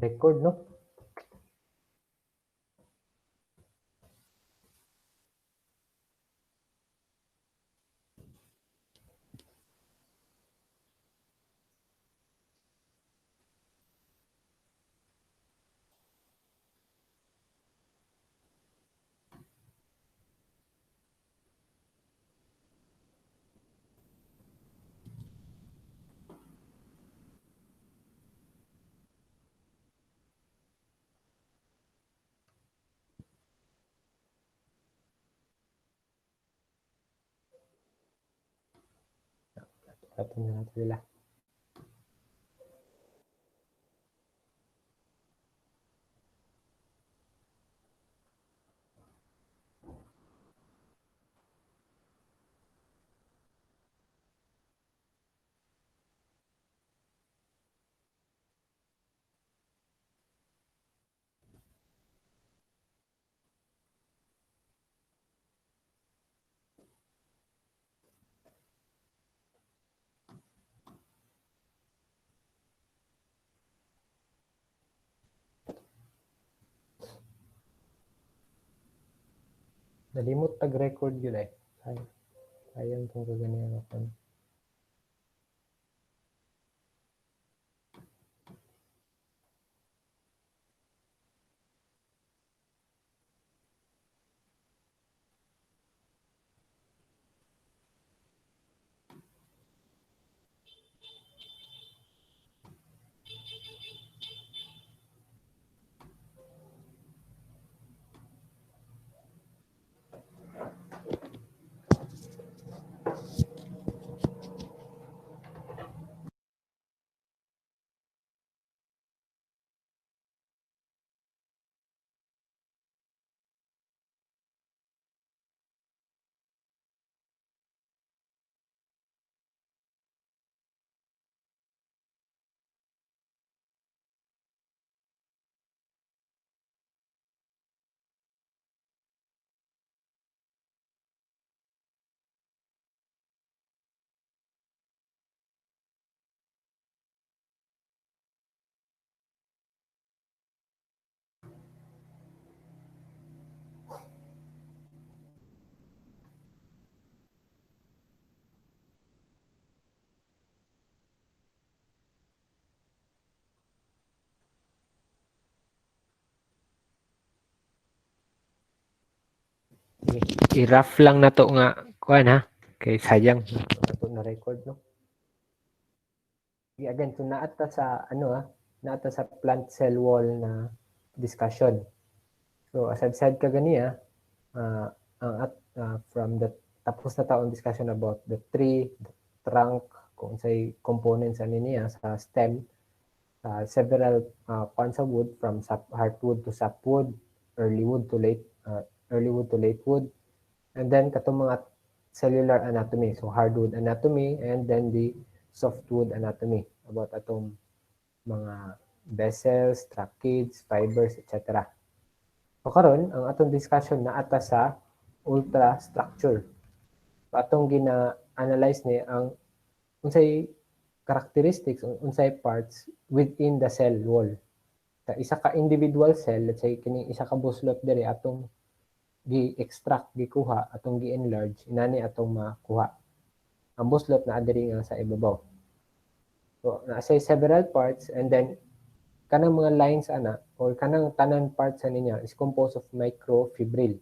Record, no? Ito na natin sila. Nalimot tag-record yun eh. Sayang itong kaganyan ako. I-rough lang na to nga. Kuhan ha. Kay sayang. Ito na record, no? Again, kung naata sa, naata sa plant cell wall na discussion. So, as I've said kagania, from the tapos na taong discussion about the tree, the trunk, kung say components ano niya sa stem, several kinds of wood from heartwood to sapwood, early wood to late wood, and then katong mga cellular anatomy, so hardwood anatomy, and then the softwood anatomy about atong mga vessels, tracheids, fibers, etc. So karon ang atong discussion na ata sa ultrastructure. So atong gina-analyze ni ang unsay characteristics, unsay parts within the cell wall. Sa isa ka individual cell, let's say kini isa ka buslot diri atong gi-extract, gikuha, atong gi-enlarge, inani atong makuha. Ang buslot na diri nga sa ibabaw. So, na-say several parts, and then kanang mga lines ana or kanang tanan parts sa niya is composed of microfibril,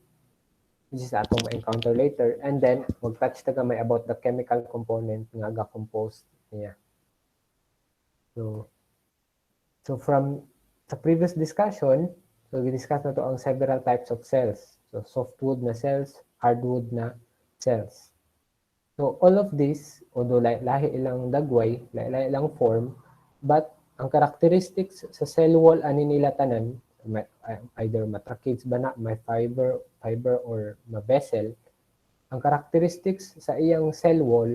which is atong ma-encounter later, and then mag-touch ta gamay about the chemical component nga ga-compose niya. So from the previous discussion, so we-discuss na to ang several types of cells. So softwood na cells, hardwood na cells. So all of this, although lahi ilang dagway, lahi ilang form, but ang characteristics sa cell wall ani nila tanan, either matracheids ba na, may fiber or ma-vessel, ang characteristics sa iyang cell wall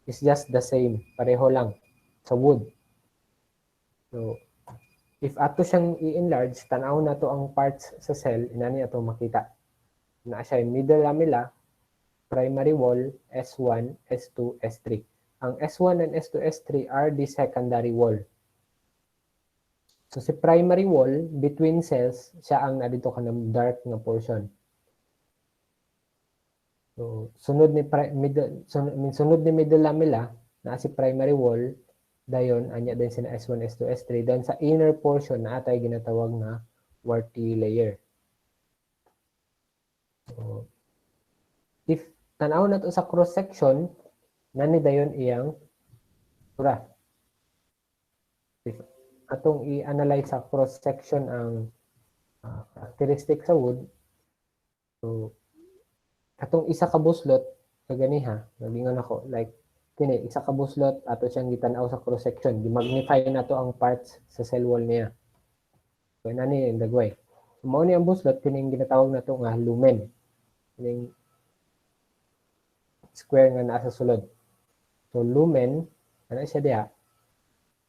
is just the same, pareho lang sa wood. So if ato siyang i-enlarge, tanaw na to ang parts sa cell, inani ato makita. Na siya middle lamella, primary wall, S1, S2, S3. Ang S1 and S2, S3 are the secondary wall. So si primary wall between cells siya ang nadito kanang dark nga portion. So sunod ni middle lamella na si primary wall dayon anya din sina S1, S2, S3 then sa inner portion na atay ginatawag nga Warty layer. So if tanaw nato sa cross section nani dayon iyang tura. If atong i-analyze sa cross section ang characteristic sa wood, so atong isa ka buslot kaganiha nagingon ako like kini isa ka buslot ato siyang gitan-aw sa cross section gi-magnify nato ang parts sa cell wall niya. So nani ang dagway. So, mao ni ang buslot kining ginatawag nato nga lumen. Kining square nga naa sa sulod. So lumen ana siya diha.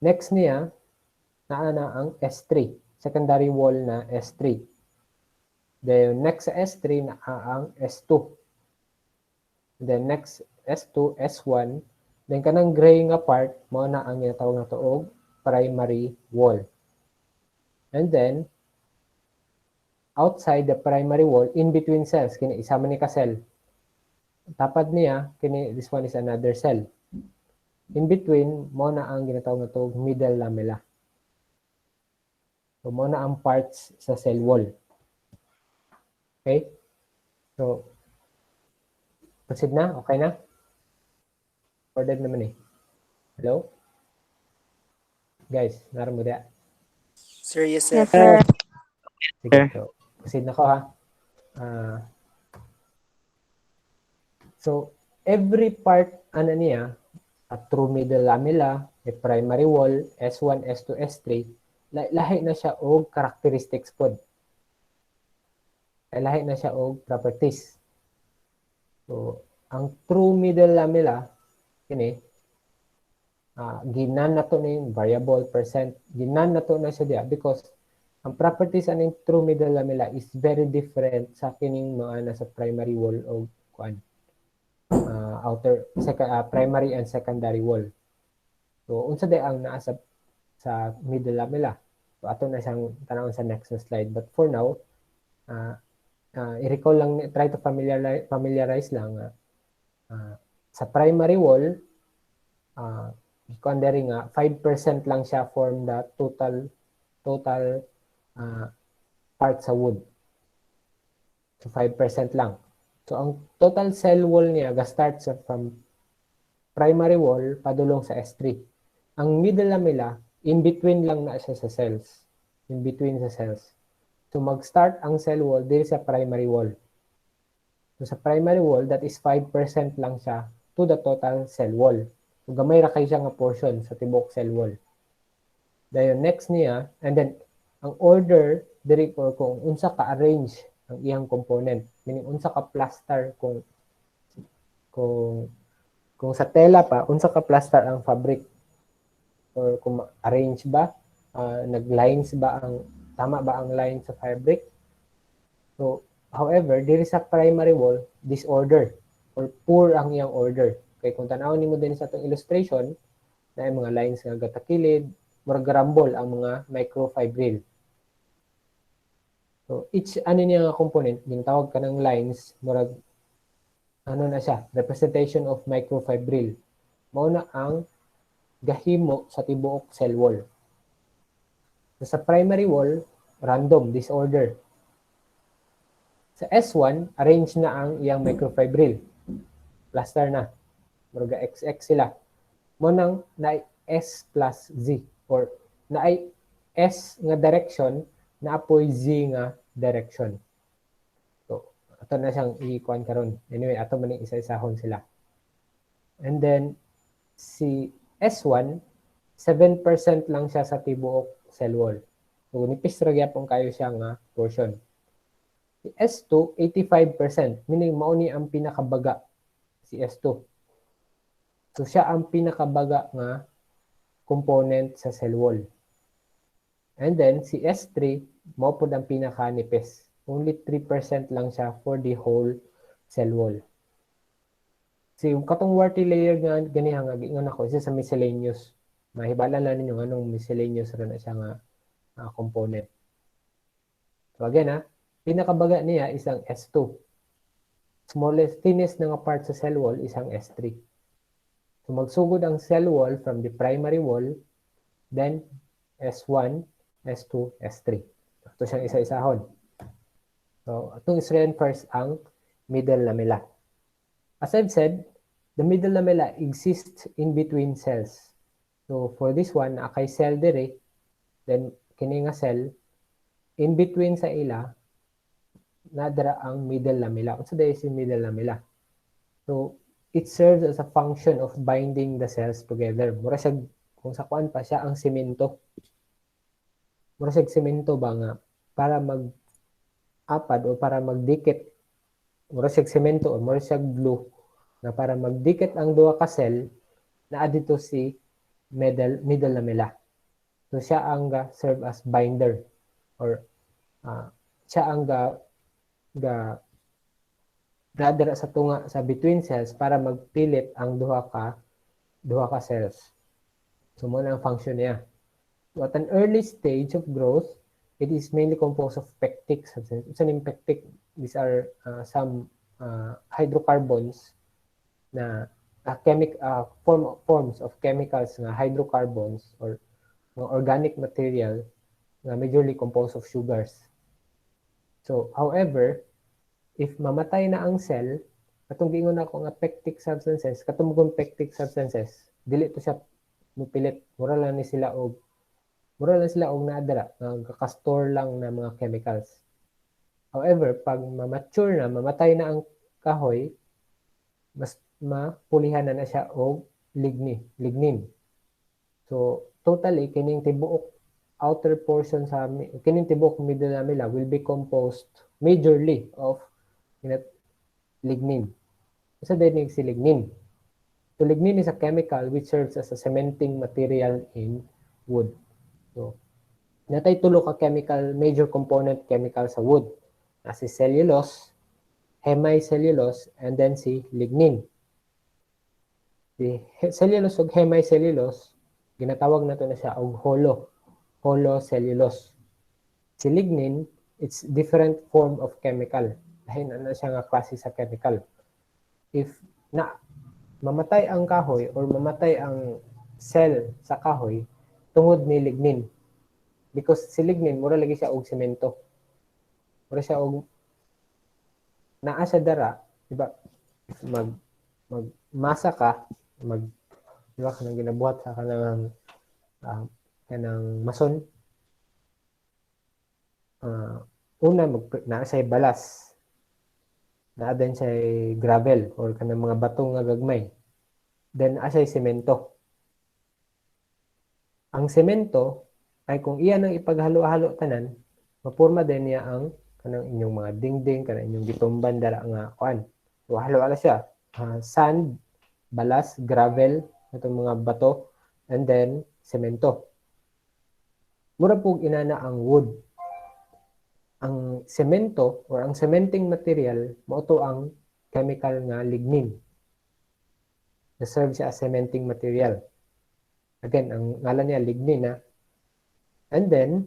Next niya naa na ang S3, secondary wall na S3. Then next sa S3 naa ang S2. Then next S2, S1, then kanang gray nga part mao na ang ginatawag nato og primary wall. And then outside the primary wall, in between cells, kini isa man ni ka cell. Tapad niya, kini this one is another cell. In between, mo na ang ginatawag nato middle lamella. So mo na ang parts sa cell wall. Okay? So proceed na, okay na? Ordered naman eh. Hello? Guys, naroon mo diya. Sir, yes, sir. Yes, sir. Sige, so proceed na ko ha. So every part ano niya, a true middle lamella, a primary wall, S1, S2, S3, lahi na siya og characteristics pod. Lahi na siya og properties. So ang true middle lamella kini ginan nato ni variable percent, ginan nato na siya diya because ang properties aning true middle lamella is very different sa kining mga nasa primary wall o kuan primary and secondary wall. So unsa day ang naa sa middle lamella? So ato na siyang tanawon sa next slide, but for now i-recall lang, try to familiarize lang sa primary wall kuan diri nga 5% lang siya form the total part sa wood. So 5% lang. So ang total cell wall niya ga-start sa from primary wall padulong sa S3. Ang middle lamella in between lang na siya sa cells. In between sa cells. So mag-start ang cell wall diri sa primary wall. So sa primary wall that is 5% lang siya to the total cell wall. So gamay ra kay siya nga portion sa tibok cell wall. Dayon next niya and then ang order diri or kung unsa ka arrange ang iyang component, meaning unsa ka plaster kung sa tela pa unsa ka plaster ang fabric or kung arrange ba naglines ba ang tama ba ang line sa fabric. So however diri sa primary wall disorder or poor ang iyang order. Kay kung tan-awon nimo din sa atong illustration na mga lines nga gatakilid murag garambol ang mga microfibril. So each niya nga component ginatawag kanang lines murag na siya representation of microfibril. Mao na ang gahimo sa tibuok cell wall. So, sa primary wall random disorder. Sa S1 arrange na ang iyang microfibril. Plaster na. Murag XX sila. Mo nang na S plus Z or na S nga direction na apoy Z nga direction. So, ato na siyang i-kuan karon. Anyway, ato man isa-isahon sila. And then, si S1, 7% lang siya sa tibuok cell wall. So, nipis ra gyapon kayo siya nga portion. Si S2, 85%. Meaning, mauni ang pinakabaga si S2. So, siya ang pinakabaga nga component sa cell wall. And then, si S3, mao pod ang pinaka-nipis. Only 3% lang siya for the whole cell wall. Si katong warty layer nga ganiha nga gingon ako isa sa miscellaneous. Mahibala na ninyo anong miscellaneous ra na siya nga component. So again, pinakabaga niya isang S2. Smallest, thinnest na nga part sa cell wall isang S3. So magsugod ang cell wall from the primary wall, then S1, S2, S3. Ito siyang isa-isahon. So itong is-reinforce ang middle lamella. As I've said, the middle lamella exists in between cells. So for this one, kay cell dire, then kini nga cell, in between sa ila, nadara ang middle lamella. Unsa day si middle lamella? So it serves as a function of binding the cells together. Mura siya, kung sa kuan pa siya ang semento. Mura siya semento ba nga para mag-apad o para magdikit. Mura siya semento o mura siya glue na para magdikit ang duha ka cell na adito si middle lamella. So siya ang serve as binder or siya ang nadara sa tunga sa between cells para magpilit ang duha ka cells. So mo na ang function niya. So at an early stage of growth, it is mainly composed of pectic substances. What's an pectic? These are some hydrocarbons na forms of chemicals nga hydrocarbons or organic material na majorly composed of sugars. So, however, if mamatay na ang cell, katong giingon ako nga pectic substances, katong pectic substances, dili to siya mupilit. Mura lang sila og naadara, kakastore lang na mga chemicals. However, pag mature na, mamatay na ang kahoy, mas mapulihan na siya og lignin. So, totally, kining tibuok outer portion sa kining tibuok middle lamella will be composed majorly of lignin. Isa din si lignin. So, lignin is a chemical which serves as a cementing material in wood. So, natay tulo ka major component chemical sa wood. Na si cellulose, hemicellulose, and then si lignin. Si cellulose ug hemicellulose, ginatawag nato na siya og holocellulose. Si lignin, it's different form of chemical. Dahil na siya nga klase sa chemical. If mamatay ang kahoy or mamatay ang cell sa kahoy, tungod ni lignin. Because si lignin, mura lagi siya og semento. Mura siya og naa siya dara, diba? Magmasa ka, diba kanang ginabuhat sa kanang mason. Una, naa siya balas. Naa din siya gravel or kanang mga batong nga gagmay. Then, siya semento. Ang semento, ay kung iyan ang ipaghalo-halo tanan, mapurma din niya ang kanang inyong mga dingding, kanang inyong gitumban dara nga kuan. So, halo-halo siya. Sand, balas, gravel, itong mga bato, and then semento. Mura pug inana ang wood. Ang semento or ang cementing material, mauto ang chemical nga lignin. Na-serve siya as cementing material. Again, ang ngalan niya lignin And then,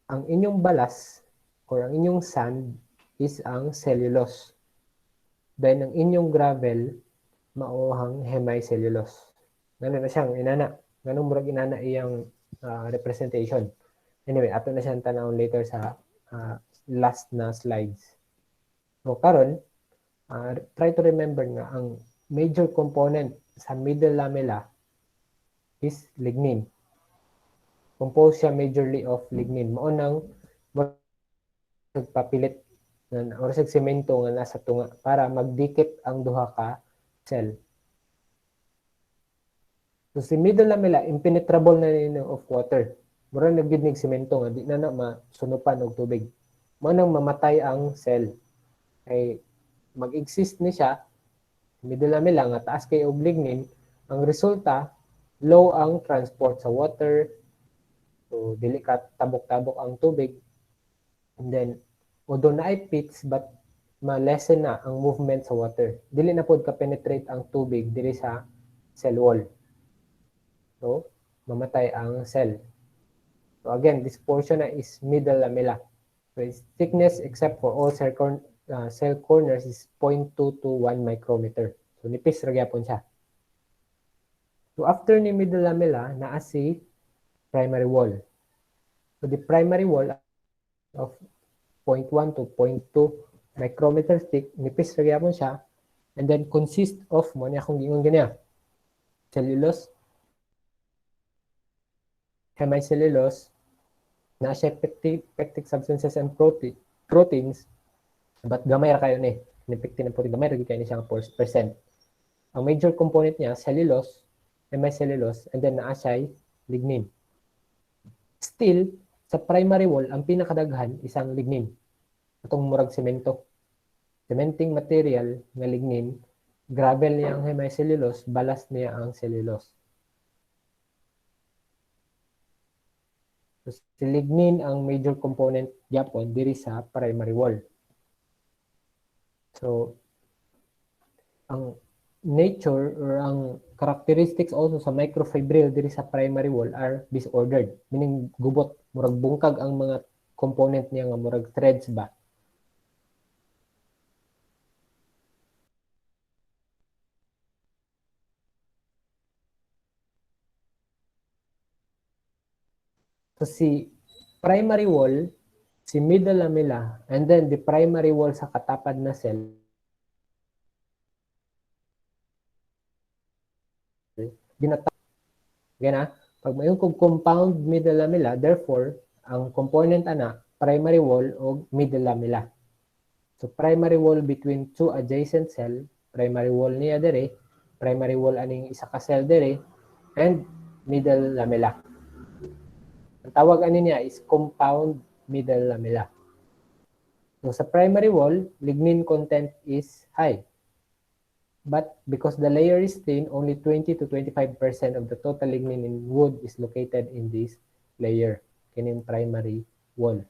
ang inyong balas or ang inyong sand is ang cellulose. Then, ang inyong gravel, mauhang hemicellulose. Ganun na siyang inana. Ganun murag inana iyang representation. Anyway, ato na siyang tanawon later sa last na slides. So, karon, try to remember nga ang major component sa middle lamella is lignin. Composed siya majorly of lignin. Maunang magpapilit or sa semento nga nasa tunga para magdikit ang duha ka cell. So si middle lamella impenetrable na nino of water. Mura nagbinig semento nga di na masunupan og tubig. Maunang mamatay ang cell. Kay mag-exist ni siya middle lamella nga taas kay og lignin, ang resulta low ang transport sa water. So, dili ka tabok-tabok ang tubig. And then, although na ay pits, but ma-lessen na ang movement sa water. Dili na pod ka-penetrate ang tubig diri sa cell wall. So, mamatay ang cell. So again, this portion na is middle lamella. So its thickness except for all cell corners is 0.2 to 1 micrometer. So nipis ra gyapon siya. So after ni middle lamella, naa si primary wall. So the primary wall of 0.1 to 0.2 micrometer thick, nipis ra gyapon siya, and then consist of mo ni akong gingon ganiya. Cellulose, hemicellulose, na siya pectic substances and proteins, but gamay ra kayo ni. Pectin and protein, gamay ra gyud kayo ni siya nga percent. Ang major component niya, cellulose, hemicellulose, and then naa siya lignin. Still, sa primary wall, ang pinakadaghan isang lignin. Itong murag semento. Cementing material nga lignin, gravel niya ang hemicellulose, balas niya ang cellulose. So, si lignin ang major component yapon diri sa primary wall. So, ang nature or ang characteristics also sa microfibril diri sa primary wall are disordered. Meaning, gubot, murag bungkag ang mga component niya nga murag threads ba. So si primary wall, si middle lamella, and then the primary wall sa katapad na cell, ginatapad. Gana, pag mayroon kong compound middle lamella, therefore, ang component ana, primary wall o middle lamella. So primary wall between two adjacent cell, primary wall niya dire, primary wall aning isa ka cell dire, and middle lamella. Ang tawag ani niya is compound middle lamella. So sa primary wall, lignin content is high. But because the layer is thin, only 20 to 25% of the total lignin in wood is located in this layer, kining primary wall.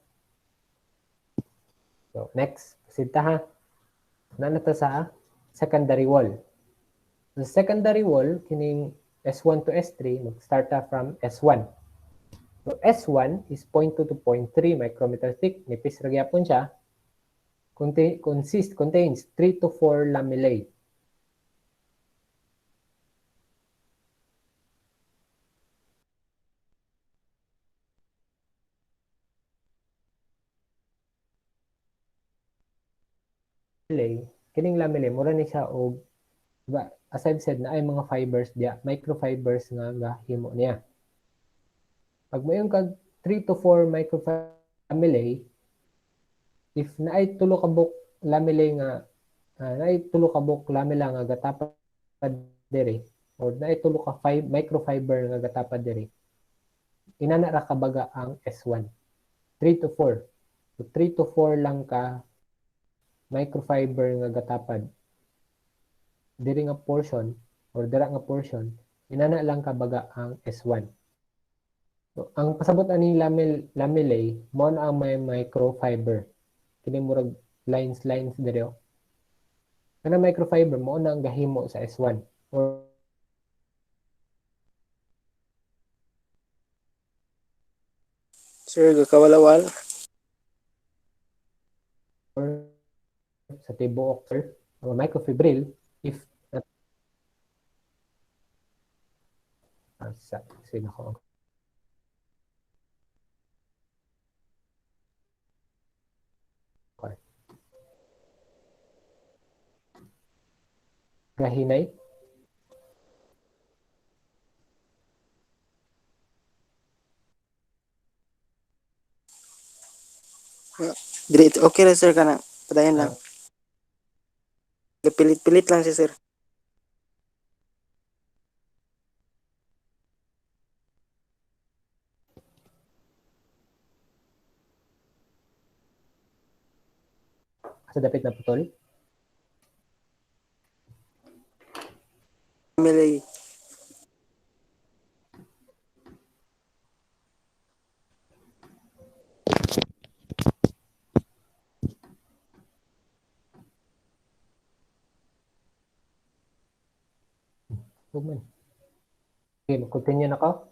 So next, proceed ha. Nanata sa secondary wall. The secondary wall, kining S1 to S3, mag-start from S1. So S1 is 0.2 to 0.3 micrometer thick, nipis ra gyapon siya. Contains 3 to 4 lamellae. Kining lamellae, mura ni siya og, diba, as I've said, na ay mga fibers diya, microfibers nga gahimo niya. Pag mayroon kag 3 to 4 microfilamellae, if naay tulo ka buk lamellae nga naay tulo ka buk lamella nga gatapad diri or naay tulo ka microfiber nga gatapad diri, inana ra kabaga ang S1. 3 to 4. So 3 to 4 lang ka microfiber nga gatapad diri nga portion or dira nga portion, inana lang kabaga ang S1. So, ang pasabot ani lamellae, mo na ang may microfiber. Kini murag lines diri. Kana microfiber mo na ang gahimo sa S1 or Sir, gakawalawal. sa tibuok or microfibril if sino ko gahinay. Dili, okay na sir ka na. Padayon lang. Pilit-pilit lang siya sir. Sa dapit na putol. Family. Okay, mag-continue na ko.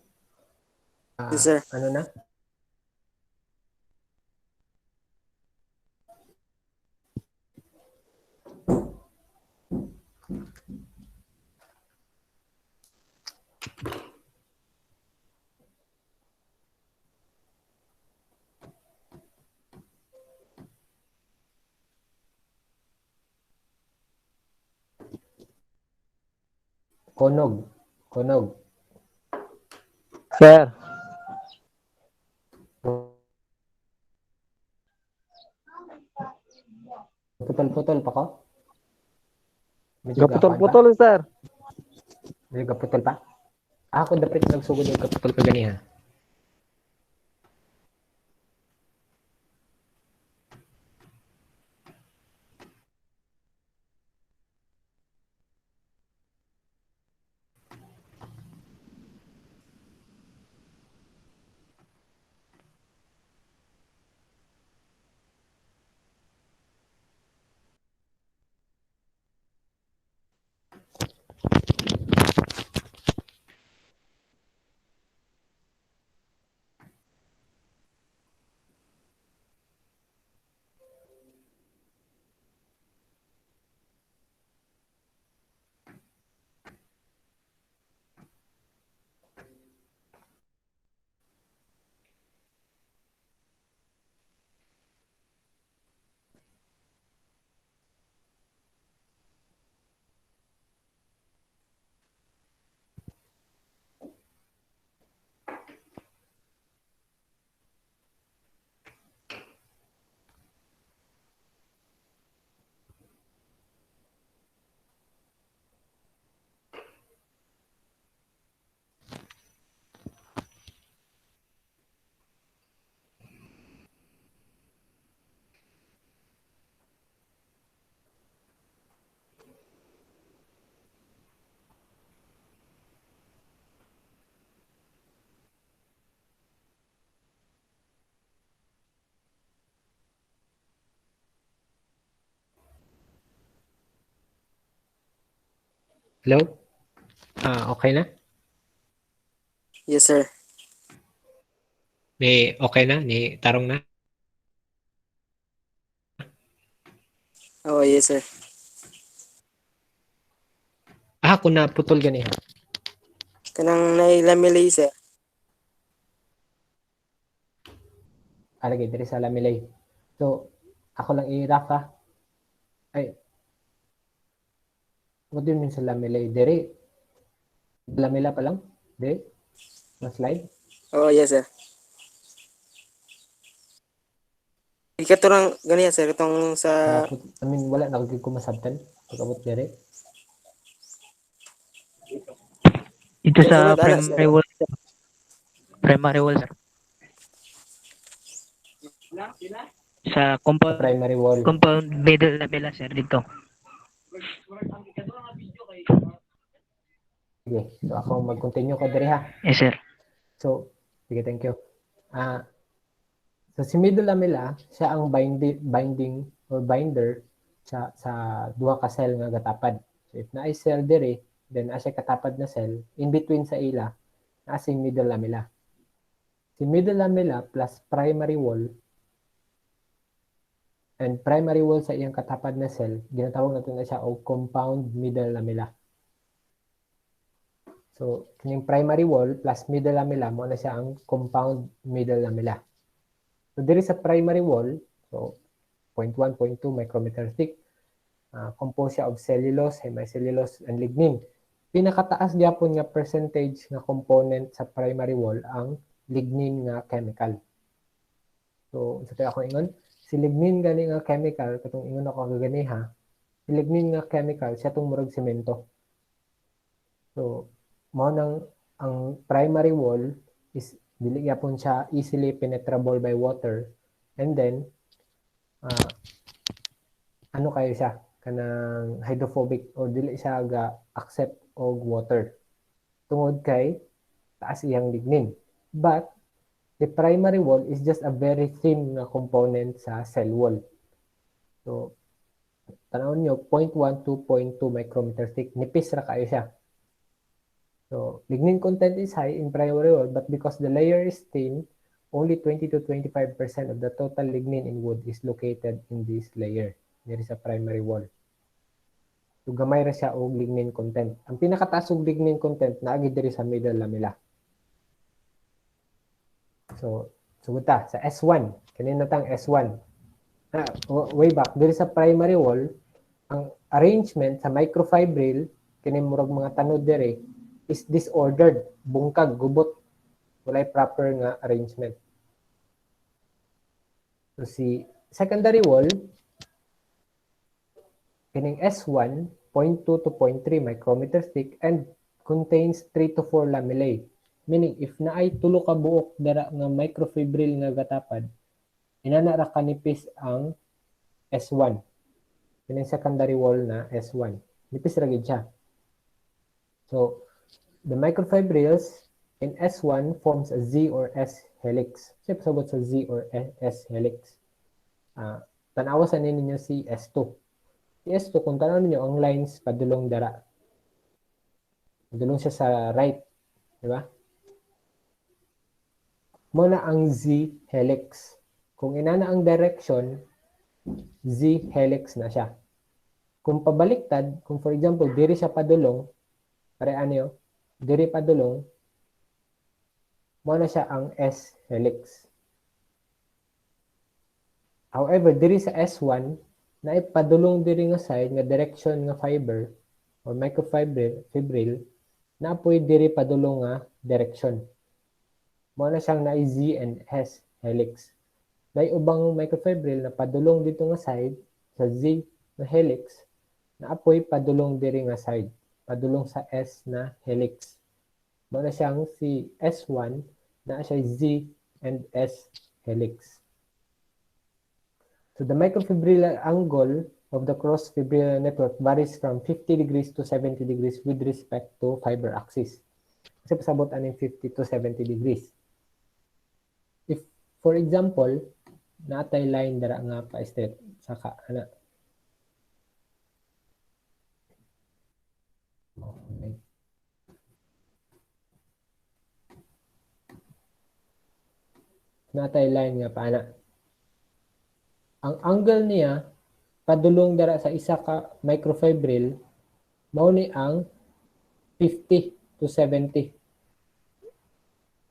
Yes, sir. Ano na? Konog. Konog. Sir. Putol-putol pa ko? Medyo gakuan pa? Kaputol-putol, sir. Medyo gaputol pa? Ako dapat nagsugod yung kaputol ka ganiha. Hello? Okay na? Yes, sir. Ni okay na? Ni tarong na? Oh, yes, sir. Ako na putol ganiha. Kanang nailamili, sir. Alagay diri sa lamilay. So, ako lang i-rap ha. Ay, what do you mean sa lamilay? Diri? Lamila pa lang? Diri? Na slide? Oh, yes, sir. Ikaturang ganiya, sir. Itong sa... I mean, wala na ko masabtan. Pag-abot diri. Ito sa Sunod, ana, sir. primary wall, sir. Primary wall, sir. Sa compound, Primary wall. compound middle labela, sir, dito. Sige. So, ako mag-continue ko diri ha. Yes, sir. So, sige, thank you. So, si middle lamella, siya ang binding or binder sa duha ka cell nga gatapad. So, if naay cell diri, then siya katapad na cell, in between sa ila, naa si middle lamella. Si middle lamella plus primary wall and primary wall sa iyang katapad na cell, ginatawag natin na siya og compound middle lamella. So, kining primary wall plus middle lamella mo na siya ang compound middle lamella. So, diri sa primary wall, so 0.1, 0.2 micrometer thick, composed siya of cellulose, hemicellulose, and lignin. Pinakataas gyapon nga percentage nga component sa primary wall ang lignin nga chemical. So, sa ako ingon, si lignin gani nga chemical, katong ingon ako gaganiha, si lignin nga chemical, siya tong murag semento. So, mao nang ang primary wall is dili gyapon siya easily penetrable by water, and then ano kayo siya kanang hydrophobic or dili siya ga accept og water tungod kay taas iyang lignin. But the primary wall is just a very thin nga component sa cell wall. So tanawon nyo 0.1 to 0.2 micrometer thick, nipis ra kayo siya. So, lignin content is high in primary wall, but because the layer is thin, only 20 to 25% of the total lignin in wood is located in this layer. There is a primary wall. So, gamay ra siya og lignin content. Ang pinakataas og lignin content naagi diri sa middle lamella. So, sugod ta sa S1. Kanina tang S1. Way back diri sa primary wall, ang arrangement sa microfibril kini murag mga tanod dere is disordered, bungkag, gubot, walay proper nga arrangement. So si secondary wall kining S1 0.2 to 0.3 micrometer thick and contains 3 to 4 lamellae. Meaning if naay tulo ka buok dara nga microfibril nga gatapad, inana ra kanipis ang S1. Kining secondary wall na S1. Nipis ra gid siya. So the microfibrils in S1 forms a Z or S helix. Siya pasabot sa Z or S helix. Tanawa sa ninyo si S2. Si S2, kung tanaw ninyo ang lines padulong dara. Padulong siya sa right. Di ba? Muna ang Z helix. Kung inana ang direction, Z helix na siya. Kung pabaliktad, kung for example, diri siya padulong, pare ano yun? Diri padulong, muna siya ang S helix. However, diri sa S1, na ipadulong diri nga side nga direction nga fiber or microfibril na apoy diri padulong nga direction. Mao na siyang na Z and S helix. May ubang microfibril na padulong dito nga side sa Z na helix na apoy padulong diri nga side, padulong sa S na helix. Mao na siyang si S1 na siya Z and S helix. So the microfibril angle of the cross-fibril network varies from 50 degrees to 70 degrees with respect to fiber axis. Kasi pasabot aning 50 to 70 degrees. If, for example, natay line dara nga pa-step saka ana. Okay. Natay line nga pa ana. Ang angle niya padulong dara sa isa ka microfibril mao ni ang 50 to 70.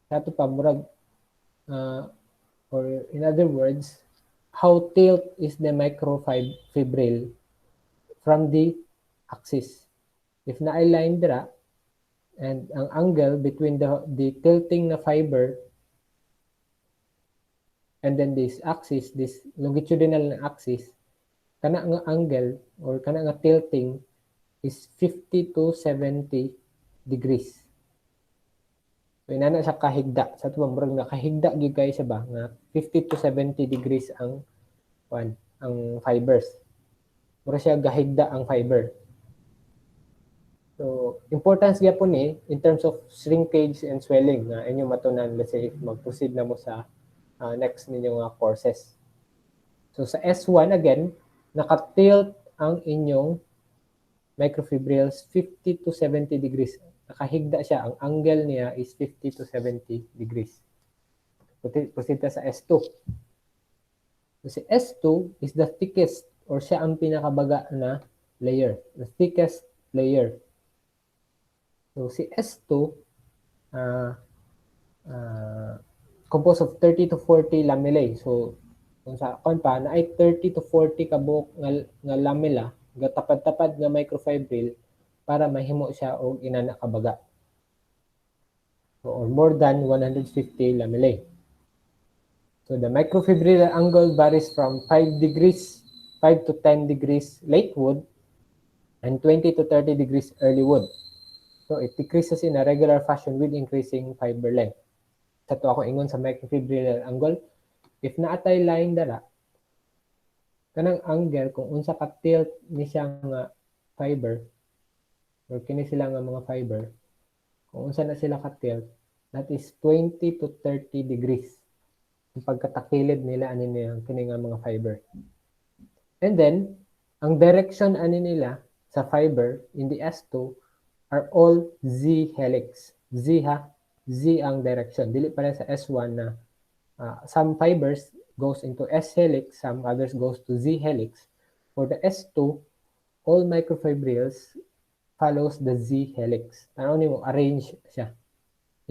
Sato pa murag or in other words, how tilt is the microfibril from the axis. If na-align dira and ang angle between the tilting na fiber and then this axis, this longitudinal axis, kana nga angle or kana nga tilting is 50 to 70 degrees. So inana siya kahigda. Sa tuwa murag nga kahigda gyud kay siya ba nga 50 to 70 degrees ang fibers. Mura siya gahigda ang fiber. So importance gyapon ni in terms of shrinkage and swelling nga inyo matunan let's say if mag-proceed na mo sa next ninyo nga courses. So sa S1 again, naka-tilt ang inyong microfibrils 50 to 70 degrees. Nakahigda siya. Ang angle niya is 50 to 70 degrees. Proceed sa S2. So si S2 is the thickest or siya ang pinakabaga na layer. The thickest layer. So si S2 composed of 30 to 40 lamellae. So, kung sa pa, na ay 30 to 40 kabuk nga lamella, gatapad-tapad nga microfibril para mahimo siya og inana kabaga. So, or more than 150 lamellae. So, the microfibril angle varies from 5 to 10 degrees late wood and 20 to 30 degrees early wood. So, it decreases in a regular fashion with increasing fiber length. Sa to ako ingon sa microfibril angle, if naatay line dara, kanang angle kung unsa ka tilt ni siya nga fiber, or kini sila nga mga fiber, kung unsa na sila ka tilt, that is 20 to 30 degrees. Yung pagkatakilid nila ani niya kini nga mga fiber. And then, ang direction ani nila sa fiber in the S2 are all Z helix. Z ha? Z ang direction. Dili pala sa S1 na some fibers goes into S helix, some others goes to Z helix. For the S2, all microfibrils follows the Z helix. Ano ni mo? Arrange siya.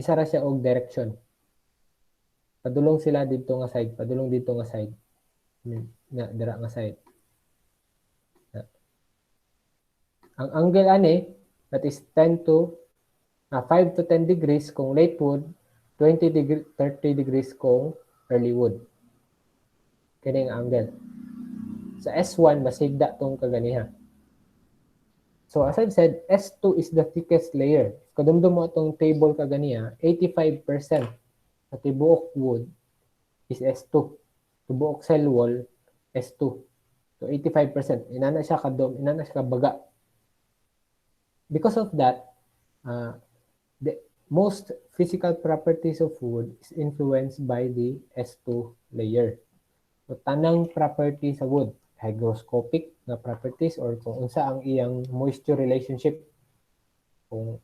Isa ra siya og direction. Padulong sila dito nga side, padulong dito nga side. Na dira nga side. Ang angle ani That is 5 to 10 degrees kung late wood, 30 degrees kung early wood. Kini ang angle. Sa S1, masigda tong kaganiha. So as I've said, S2 is the thickest layer. Kadumdum mo itong table kaganiya, 85% sa tibuok wood is S2. Tibuok cell wall, S2. So 85%. Inana siya kabaga. Because of that, the most physical properties of wood is influenced by the S2 layer. So tanang property sa wood, hygroscopic na properties or kung unsa ang iyang moisture relationship. Kung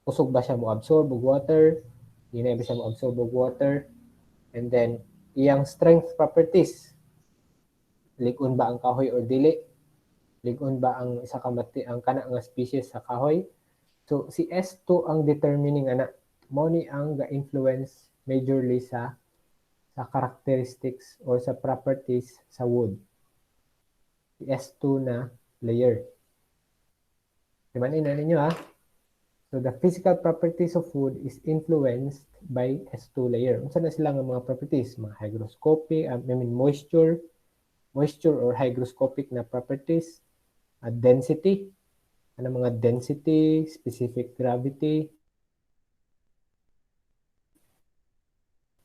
usog ba siya mo absorb og water, hindi ba siya mo absorb og water, and then iyang strength properties. Ligon ba ang kahoy or dili? Ligon ba ang isa ka ang kana nga species sa kahoy? So si S2 ang determining ana. Mo ni ang ga-influence majorly sa characteristics or sa properties sa wood. Si S2 na layer. Timanin na ninyo ha. So the physical properties of wood is influenced by S2 layer. Unsa na sila nga mga properties? Mga hygroscopic, moisture or hygroscopic na properties, density, mga density, specific gravity,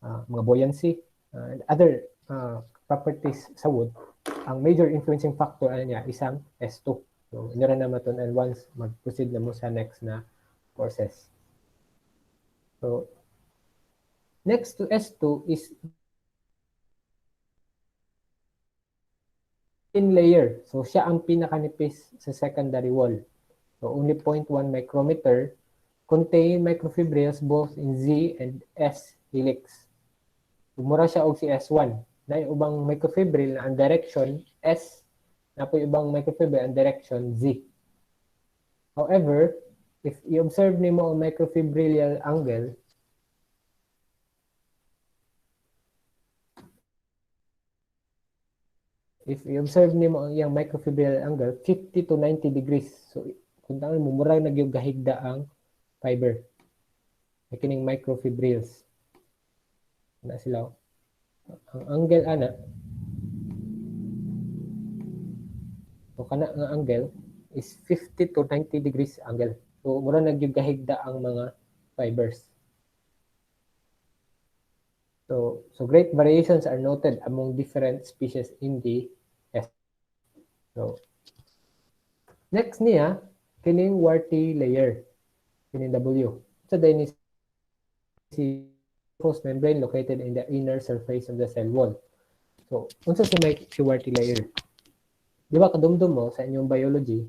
mga buoyancy, and other properties sa wood. Ang major influencing factor niya isang S2. So, inyo rin naman ito and once mag-proceed na mo sa next na courses. So, next to S2 is thin layer. So, siya ang pinakanipis sa secondary wall. So, only 0.1 micrometer contain microfibrils both in Z and S helix. Mura siya og si S1. Na ubang microfibril na ang direction S, na po ibang microfibril ang direction Z. However, if i-observe nimo ang microfibrillal angle, if i-observe nimo ang iyang microfibrillal angle, 50 to 90 degrees. So, kung tangan mo, murag nagyog gahigda ang fiber. May kining microfibrils. Na sila. Ang angle ana, so kana nga angle is 50 to 90 degrees angle. So mura nagyugahigda ang mga fibers. So great variations are noted among different species in the S. So next niya kining warty layer, kining W. So then is host membrane located in the inner surface of the cell wall. So, unsa si may warty layer? Di ba kadumdum mo sa inyong biology,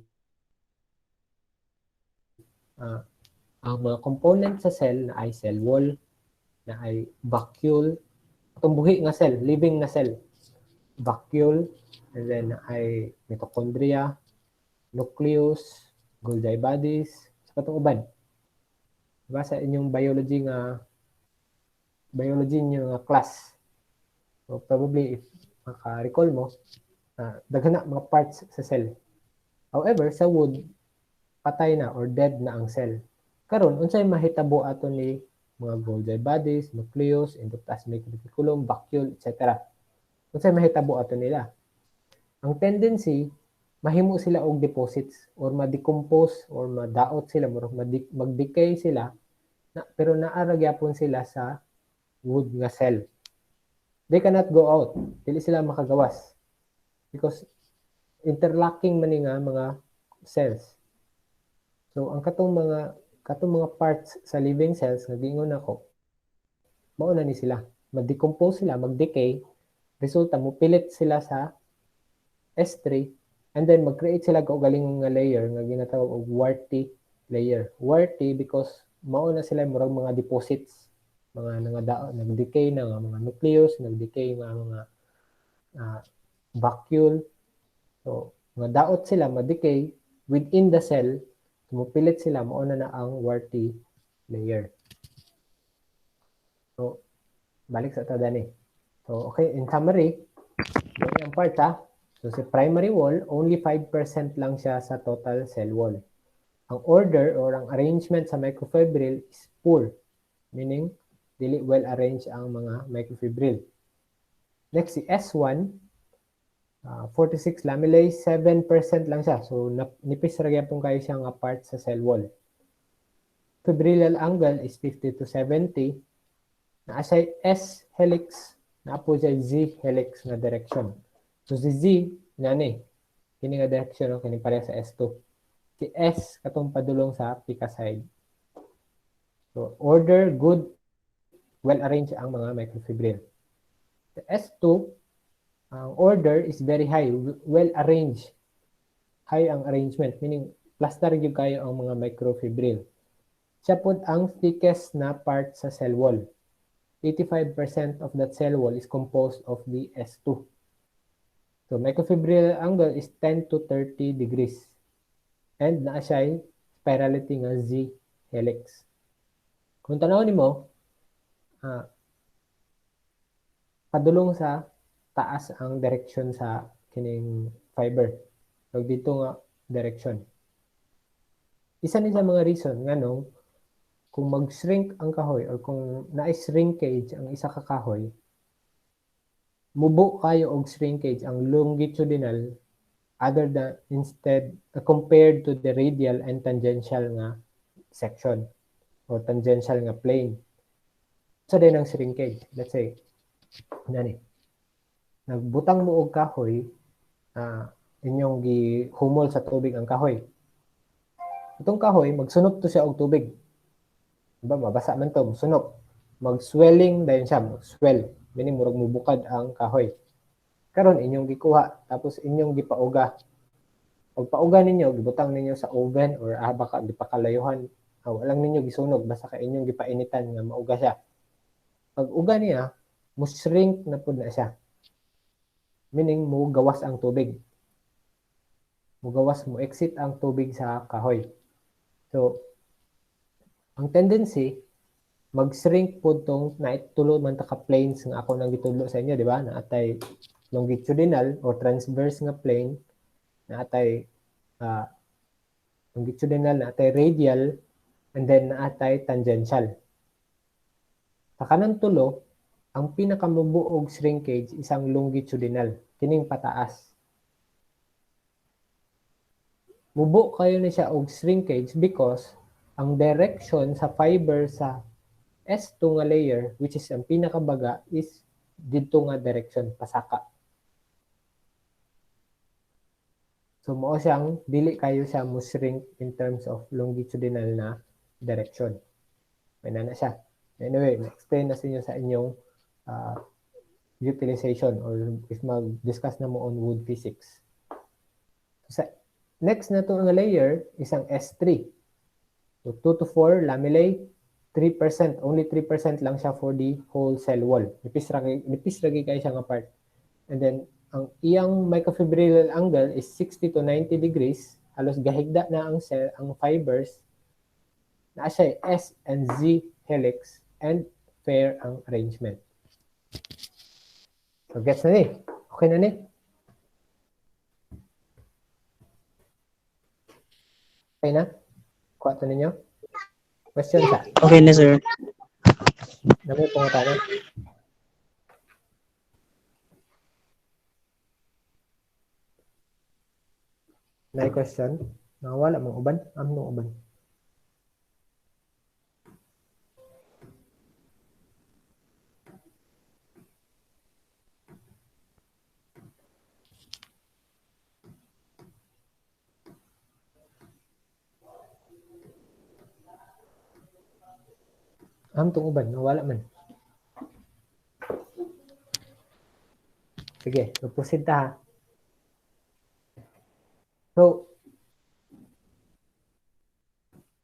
ang mga component sa cell na ay cell wall, na ay vacuole, tumbuhi nga cell, living na cell, vacuole, and then ay mitochondria, nucleus, Golgi bodies, sa katong uban. Diba sa inyong biology niyo nga class. So probably if maka-recall mo, daghan na mga parts sa cell. However, sa wood, patay na or dead na ang cell. Karon unsay mahitabo ato ni mga Golgi bodies, nucleus, endoplasmic reticulum, vacuole, etc. Unsay mahitabo ato nila? Ang tendency, mahimo sila og deposits or ma-decompose or madaot sila, mag-decay sila, pero naara gyapon sila sa wood nga cell. They cannot go out. Dili sila makagawas. Because interlocking man nga mga cells. So ang katong mga parts sa living cells nga gingon ako, mao na ni sila. Ma-decompose sila, mag-decay, resulta mo pilit sila sa S3 and then mag-create sila og galing nga layer nga ginatawag og warty layer. Warty because mao na sila murag mga deposits, mga nag-decay na nga mga nucleus, nag-decay nga mga vacuole. So, mga daot sila, ma-decay within the cell, tumupilit sila, mauna na ang warty layer. So, balik sa tadani. So, okay, in summary, yung part So, sa primary wall, only 5% lang siya sa total cell wall. Ang order or ang arrangement sa microfibril is poor, meaning dili well arranged ang mga microfibril. Next, si S1, 46 lamellae, 7% lang siya. So, nipis ra gyapon kayo siya nga part sa cell wall. Fibrillal angle is 50 to 70. Naa siya S helix, naa po siya Z helix nga direction. So, si Z, nani, kini nga direction, kini pareha sa S2. Si S, katong padulong sa pica side. So, order, good, well-arranged ang mga microfibril. The S2, ang order is very high, well-arranged. High ang arrangement, meaning plaster yung kayo ang mga microfibril. Siya po ang thickest na part sa cell wall. 85% of that cell wall is composed of the S2. So, microfibril angle is 10 to 30 degrees. And naa siya spirality nga Z helix. Kung tanawin mo, padulong sa taas ang direction sa kining fiber. So, dito nga direction. Isa ni sa mga reason nga nung kung mag-shrink ang kahoy or kung na-shrinkage ang isa ka kahoy, mubo kayo og shrinkage ang longitudinal other than instead compared to the radial and tangential nga section or tangential nga plane. So din ang shrinkage. Let's say, nani, nagbutang mo og kahoy, inyong gihumol sa tubig ang kahoy. Itong kahoy, magsunop to siya og tubig. Diba, mabasa man to, sunop. Mag-swelling dayon siya, mag-swell. Meaning, murag mubukad ang kahoy. Karon inyong gikuha, tapos inyong gipauga. Pag pauga ninyo, gibutang ninyo sa oven or baka gipakalayuhan. Walang ninyo gisunog, basta ka inyong gipainitan nga mauga siya. Pag uga niya, mo-shrink na po na siya. Meaning, mo gawas ang tubig. Mo gawas, mo exit ang tubig sa kahoy. So, ang tendency, mag-shrink po itong naitulo man taka planes nga ako nang gitudlo sa inyo, di ba? Na atay longitudinal or transverse nga plane, na atay longitudinal, na atay radial, and then na atay tangential. Sa kanang tulo, ang pinakamubuog shrinkage isang longitudinal, kining pataas. Mubo kayo na siya og shrinkage because ang direction sa fiber sa S2 nga layer, which is ang pinakabaga, is dito nga direction, pasaka. So, mo siyang, dili kayo siya mo shrink in terms of longitudinal na direction. May na siya. Anyway, explain na sa inyo sa inyong utilization or if mag-discuss na mo on wood physics. So, next na ito nga layer, isang S3. So, 2 to 4 lamellae, 3%, only 3% lang siya for the whole cell wall. Nipis lagi kayo siya nga part. And then, ang iyang microfibrillal angle is 60 to 90 degrees. Halos gahigda na ang cell, ang fibers. Na siya S and Z helix and fair ang arrangement. So, gets na ni? Okay na ni? Okay na? Kuha ito ninyo? Question sa? Okay na, sir. Dami po nga tayo. May question? Nakawala mong uban? Mong uban? Tong uban, nawala man. Sige, proceed ta ha. So,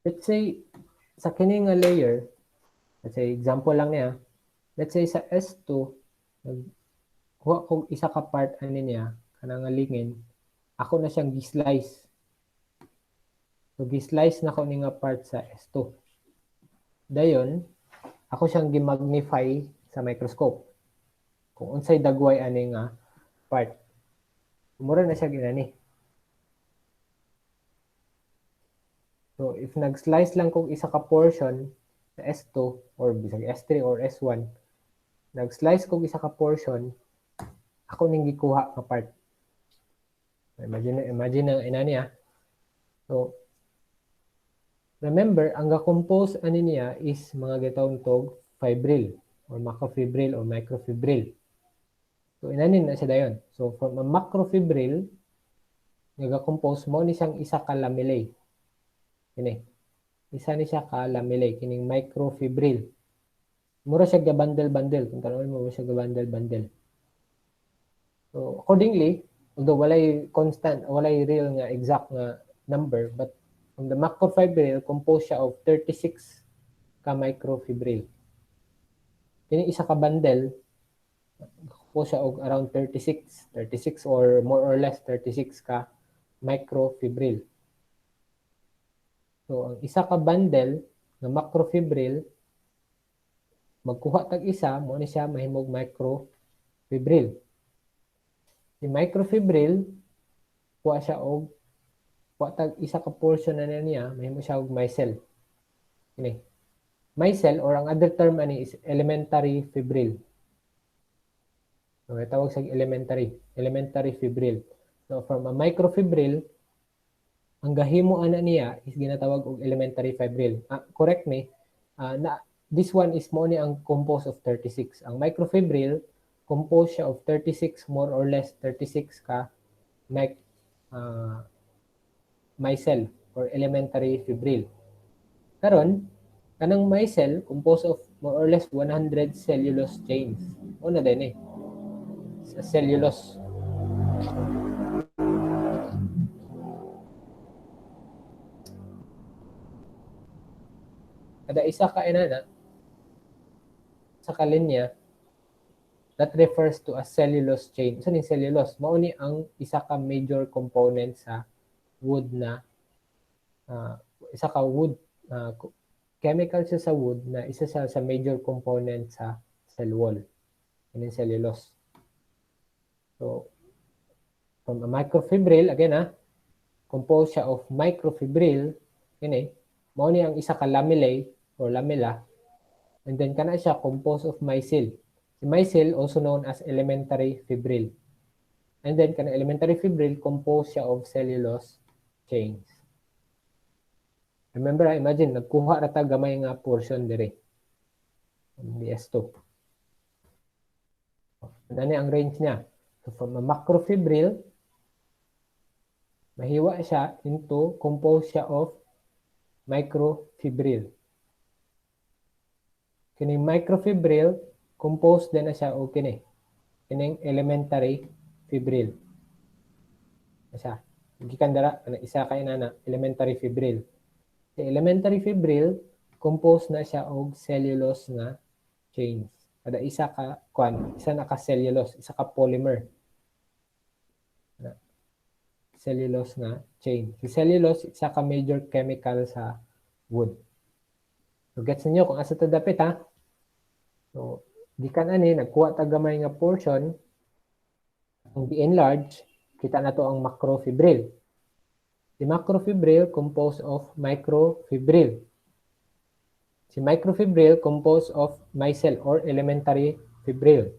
let's say, sa kini nga layer, let's say, example lang niya, let's say sa S2, kuha kong isa ka part ani niya, kanang lingin, ako na siyang gi-slice. So, gi-slice na ko ni nga part sa S2. Dayon, ako siyang gi-magnify sa microscope. Kung unsay dagway ani nga part. Mura na siya ginani. So, if nag-slice lang kog isa ka portion sa S2 or bisag S3 or S1, nag-slice kog isa ka portion, ako ning gikuha nga part. Imagine ang ina niya. So, remember, ang ga-compose ani niya is mga gitawag tog fibril or macrofibril or microfibril. So, inanin na siya dayon. So, from a macrofibril, nga-compose mo ni siyang isa ka lamellae. Kini. Isa ni siya ka lamellae, kining microfibril. Mura siya ga-bundle-bundle. Kung tanawin mo siya ga-bundle-bundle. So, accordingly, although walay constant, walay real nga exact nga number, but from the macrofibril, composed siya of 36 ka microfibril. Kini isa ka bundle, composed siya of around 36 or more or less 36 ka microfibril. So, ang isa ka bundle ng macrofibril, magkuha tag isa, mo ni siya mahimog microfibril. Si microfibril, kuha siya og tag isa ka portion na niya, mahimo siya og micelle. Kini. Micelle or ang other term ani is elementary fibril. So, tawag sa elementary fibril. So, from a microfibril, ang gahimo ana niya is ginatawag og elementary fibril. Correct me. This one is mo ni ang composed of 36. Ang microfibril, composed siya of 36, more or less 36 ka micelle or elementary fibril. Karon, kanang micelle composed of more or less 100 cellulose chains. Una din sa cellulose. Kada isa ka inana sa kalinya, that refers to a cellulose chain. Saan yung cellulose? Mauni ang isa ka major component sa wood na isa ka wood chemical siya sa wood na isa siya sa major component sa cell wall. Yun yung cellulose. So, from a microfibril, again composed siya of microfibril, yun mauni ang isa ka lamellae or lamella, and then kana siya composed of micelle. Si micelle also known as elementary fibril. And then kana elementary fibril composed siya of cellulose chains. Remember, imagine nagkuha ra ta gamay nga portion dire. BS2. Ano ang range niya? So from a macrofibril, mahiwa siya into composed siya of microfibril. Kining microfibril, composed din na siya o kining elementary fibril. Isa. Gikan dara, isa ka inana, elementary fibril. Si elementary fibril, composed na siya og cellulose nga chains. Kada isa ka isa na ka cellulose, isa ka polymer. Cellulose nga chain. Si cellulose, isa ka major chemical sa wood. So, gets niyo kung asa ta dapit ha? So, di ka nagkuha ta gamay nga portion, ang di-enlarge, kita na to ang macrofibril. Si macrofibril composed of microfibril. Si microfibril composed of micelle or elementary fibril.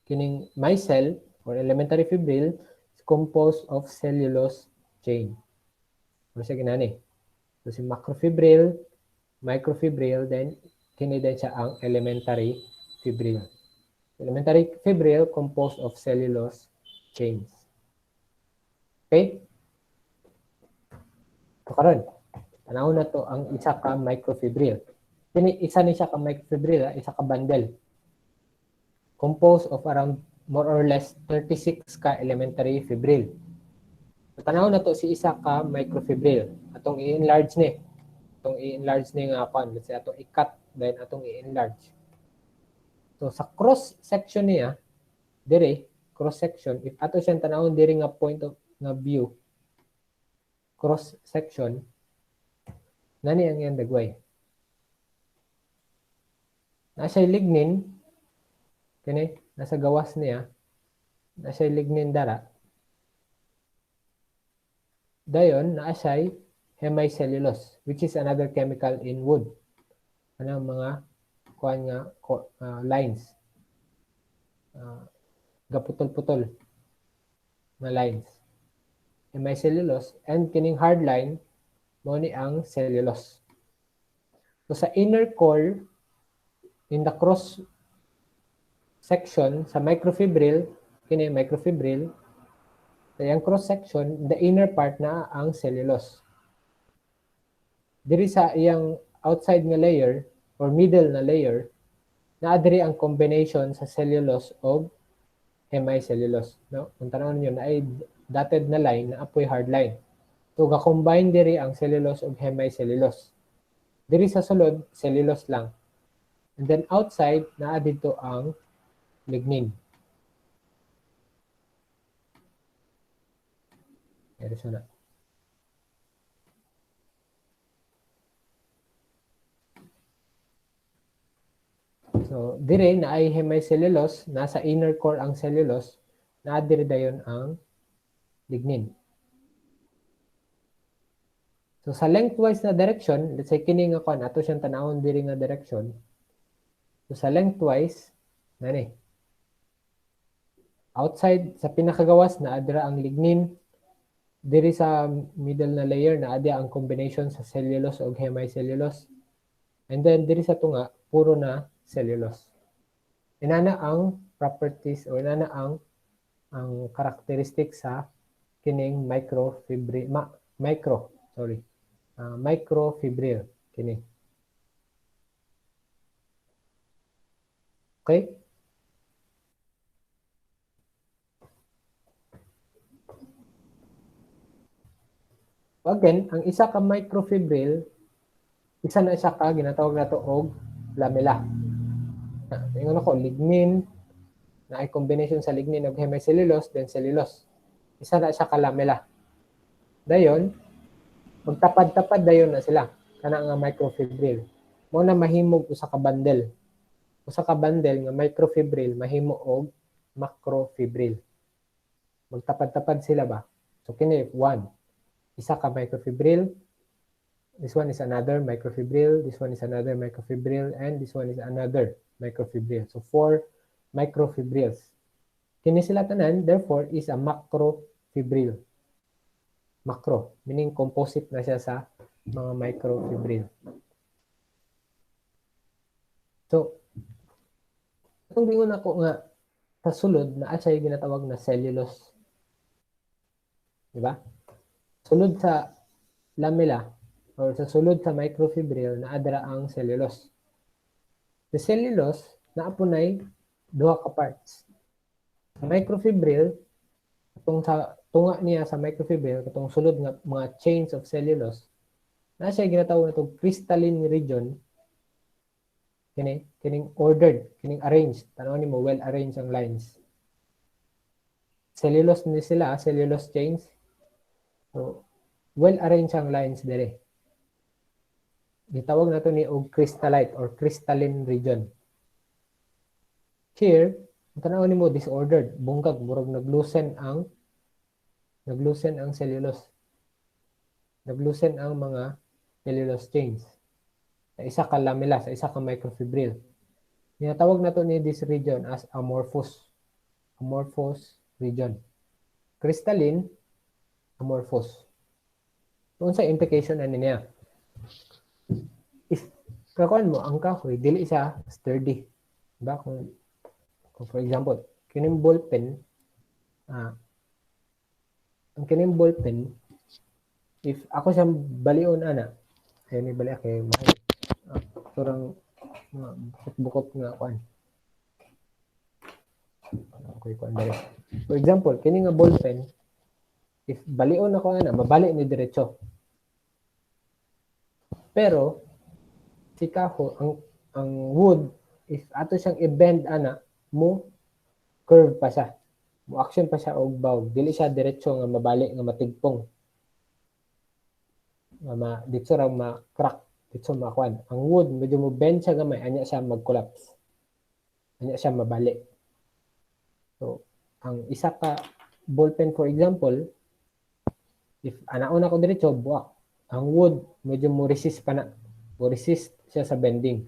Kining micelle or elementary fibril is composed of cellulose chain. Ano siya ginani? So si macrofibril, microfibril, then kini din siya ang elementary fibril. Elementary fibril composed of cellulose chains. Okay? So karon, tanaw na to ang isa ka microfibril. Kini isa ni siya ka microfibril, isa ka bundle. Composed of around more or less 36 ka elementary fibril. So tanaw na to si isa ka microfibril. Atong i-enlarge ni. Atong i-enlarge ni nga pan, let's say atong i-cut then atong i-enlarge. So sa cross section niya, dire cross section, if ato siyang tanawon dire nga point of nga view, cross section, nani ang iyang dagway? Nasa lignin, kini nasa gawas niya, nasa lignin dara. Dayon, naasay hemicellulose, which is another chemical in wood. Ano mga kuan nga lines. Gaputol-putol na lines. Hemicellulose and kining hard line mo ni ang cellulose. So sa inner core in the cross section sa microfibril, kini microfibril, sa yung cross section, the inner part na ang cellulose. Diri sa iyang outside nga layer or middle na layer, naa diri ang combination sa cellulose o hemicellulose. No? Kung tanawin niyo na ay dotted na line na apoy hard line. So ga-combine diri ang cellulose o hemicellulose. Diri sa sulod, cellulose lang. And then outside, naa dito ang lignin. Ito siya na. So, dire na ay hemicellulose, nasa inner core ang cellulose, na dire dayon ang lignin. So, sa lengthwise na direction, let's say kini nga kon ato siyang tanawon dire nga direction. So, sa lengthwise, nani. Outside, sa pinakagawas, na adira ang lignin. Dire sa middle na layer, na adira ang combination sa cellulose o hemicellulose. And then, dire sa tunga, puro na cellulose. Inana ang properties o inana ang characteristic sa kining microfibril kini. Okay? Again, ang isa ka microfibril, isa na siya ka ginatawag nato og lamella. Ingon ako, lignin, na ay combination sa lignin og hemicellulose, then cellulose. Isa na siya ka lamella. Dayon, magtapad-tapad dayon na sila. Kana nga microfibril. Mo na mahimog usa ka bundle. Usa ka bundle nga microfibril mahimo og macrofibril. Magtapad-tapad sila ba? So kini one. Isa ka microfibril. This one is another microfibril, this one is another microfibril, and this one is another microfibril. So 4 microfibrils. Kini sila tanan, therefore, is a macrofibril. Macro, meaning composite na siya sa mga microfibril. So, itong bingon ako nga sa sulod na siya yung ginatawag na cellulose. Diba? Sulod sa lamella, or sa sulod sa microfibril na adra ang cellulose. The cellulose na apunay duha ka parts. Sa microfibril, itong sa tunga niya sa microfibril, itong sulod nga mga chains of cellulose, na siya ginatawag na itong crystalline region, kining ordered, kining arranged. Tanawin mo, well arranged ang lines. Cellulose ni sila, cellulose chains. So, well arranged ang lines dire. Gitawag nato ni og crystallite or crystalline region. Here, tanawin mo disordered, bungkag, murag naglusen ang cellulose. Naglusen ang mga cellulose chains. Sa isa ka lamella, sa isa ka microfibril. Tinatawag nato ni this region as amorphous region. Crystalline, amorphous. So, unsa implication ani niya? If kakuan mo ang kahoy dili siya sturdy. Diba? Kung for example, kining ballpen, ang kining ballpen, if ako siyang balion ana, ayun ni bali kay turang bukot nga kuan. Okay, kuan dali. For example, kining nga ballpen, if balion ako ana, mabali ni diretso. Pero si kahoy, ang wood, if ato siyang i-bend ana, mo curve pa siya. Mo action pa siya og bow. Dili siya diretso nga mabali nga matigpong. Nga dito ra ma-crack, dito makuan. Ang wood medyo mo bend siya gamay, anya siya mag-collapse. Anya siya mabali. So, ang isa ka ballpen for example, if anaon ako diretso buak, Ang wood, medyo mo resist pa na. Mo resist siya sa bending.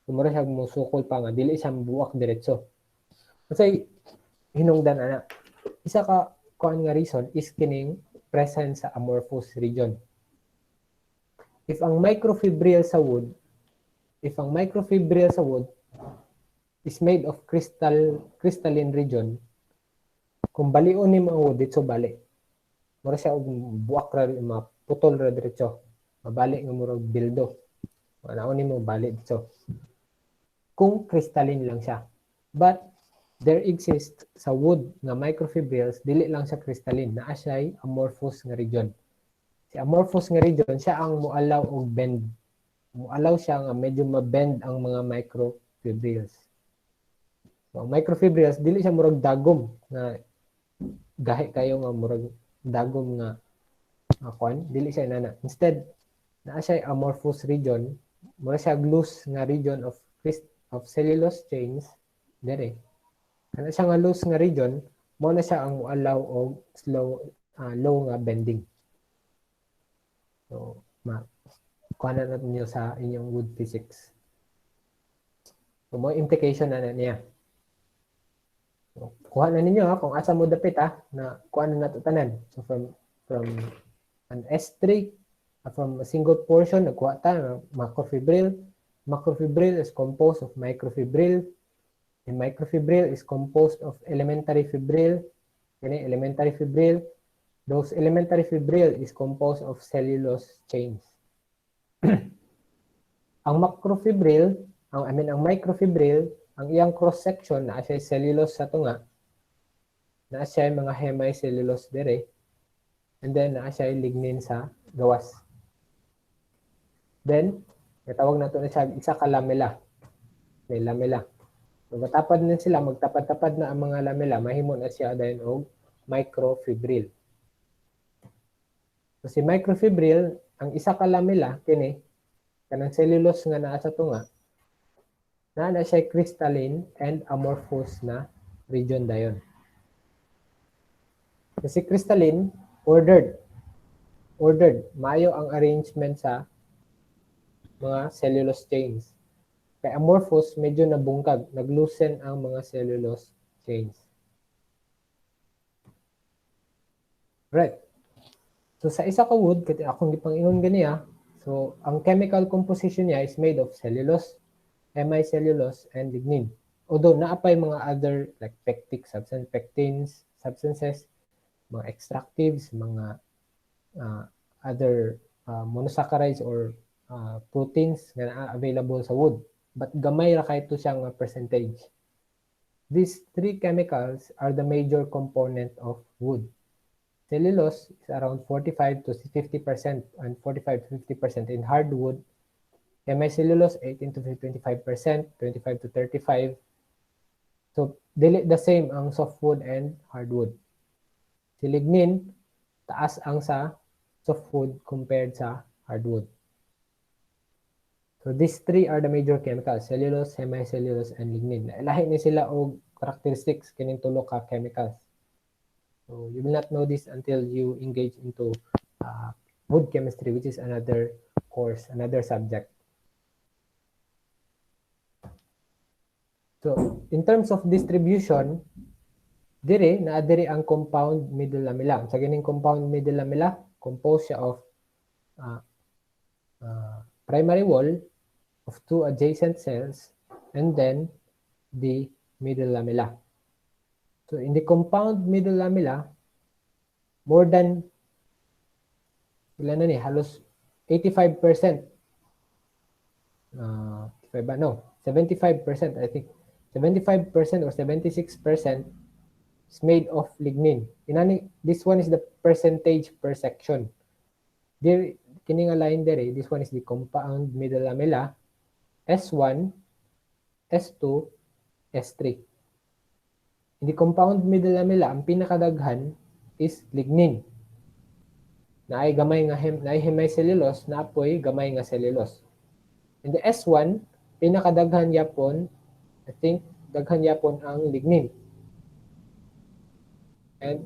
Mura siya musukol pa nga, dili siya buwak diretso. Kasi hinungdan ana. Isa ka kuan nga reason is kining present sa amorphous region. If ang microfibril sa wood is made of crystalline region, kung balion ni mga wood dito bali. Mura siya og buwak ra maputol ra diretso. Mabali nga murag bildo. Manaon nimo bali dito. Kung crystalline lang siya. But there exists sa wood nga microfibrils, dili lang siya crystalline, naa siya amorphous nga region. Si amorphous nga region, siya ang mualaw og bend. Mualaw siya nga medyo ma-bend ang mga microfibrils. So, ang microfibrils, dili siya murag dagom nga gahi kayo nga murag dagom nga kuan, dili siya nana. Instead, naa siya amorphous region, mura siya loose nga region of cellulose chains dere. Kana siya nga loose nga region, mo na siya ang allow og low nga bending. So, kuha na natin nyo sa inyong wood physics. So, mo implication na niya. So, kuha na ninyo kung asa mo dapit na kuha na nato tanan. So, from an S3, from a single portion, nagkuha ta macrofibril. Macrofibril is composed of microfibril. And microfibril is composed of elementary fibril. Kini elementary fibril. Those elementary fibril is composed of cellulose chains. Ang macrofibril, ang microfibril, ang iyang cross section na siya cellulose sa tunga, na siya mga hemicellulose dire, and then na siya lignin sa gawas. Then natawag nato na siya isa ka lamella. May lamella. So, matapad na sila, magtapad-tapad na ang mga lamella, mahimo na siya dayon og microfibril. So, si microfibril, ang isa ka lamella, kini, kanang cellulose nga naa sa tunga, na siya crystalline and amorphous na region dayon. Kasi crystalline, ordered. Maayo ang arrangement sa mga cellulose chains. Kaya amorphous, medyo nabungkag, nagloosen ang mga cellulose chains. Right. So sa isa ka wood, kaya akong gipangingon ganiya, so ang chemical composition niya is made of cellulose, hemicellulose, and lignin. Although naapay mga other like pectic substance, pectins, substances, mga extractives, mga other monosaccharides or proteins nga available sa wood. But gamay ra kay to siyang percentage. These three chemicals are the major component of wood. Cellulose is around 45 to 50% and 45 to 50% in hardwood. Hemicellulose 18 to 25%, 25 to 35. So dili the same ang softwood and hardwood. Si lignin taas ang sa softwood compared sa hardwood. So these three are the major chemicals, cellulose, hemicellulose, and lignin. Lahi ni sila og characteristics kining tulo ka chemicals. So you will not know this until you engage into wood chemistry, which is another course, another subject. So in terms of distribution, dire ang compound middle lamella. Sa ganing compound middle lamella, composed siya of primary wall of two adjacent cells and then the middle lamella. So in the compound middle lamella, more than halos 85%. 75%, I think. 75% or 76% is made of lignin. This one is the percentage per section. There, kining line there, this one is the compound middle lamella, S1, S2, S3. In the compound middle lamella, ang pinakadaghan is lignin. Naay gamay nga hemicellulose, naapoy gamay nga cellulose. In the S1, pinakadaghan yapon, I think daghan yapon ang lignin. And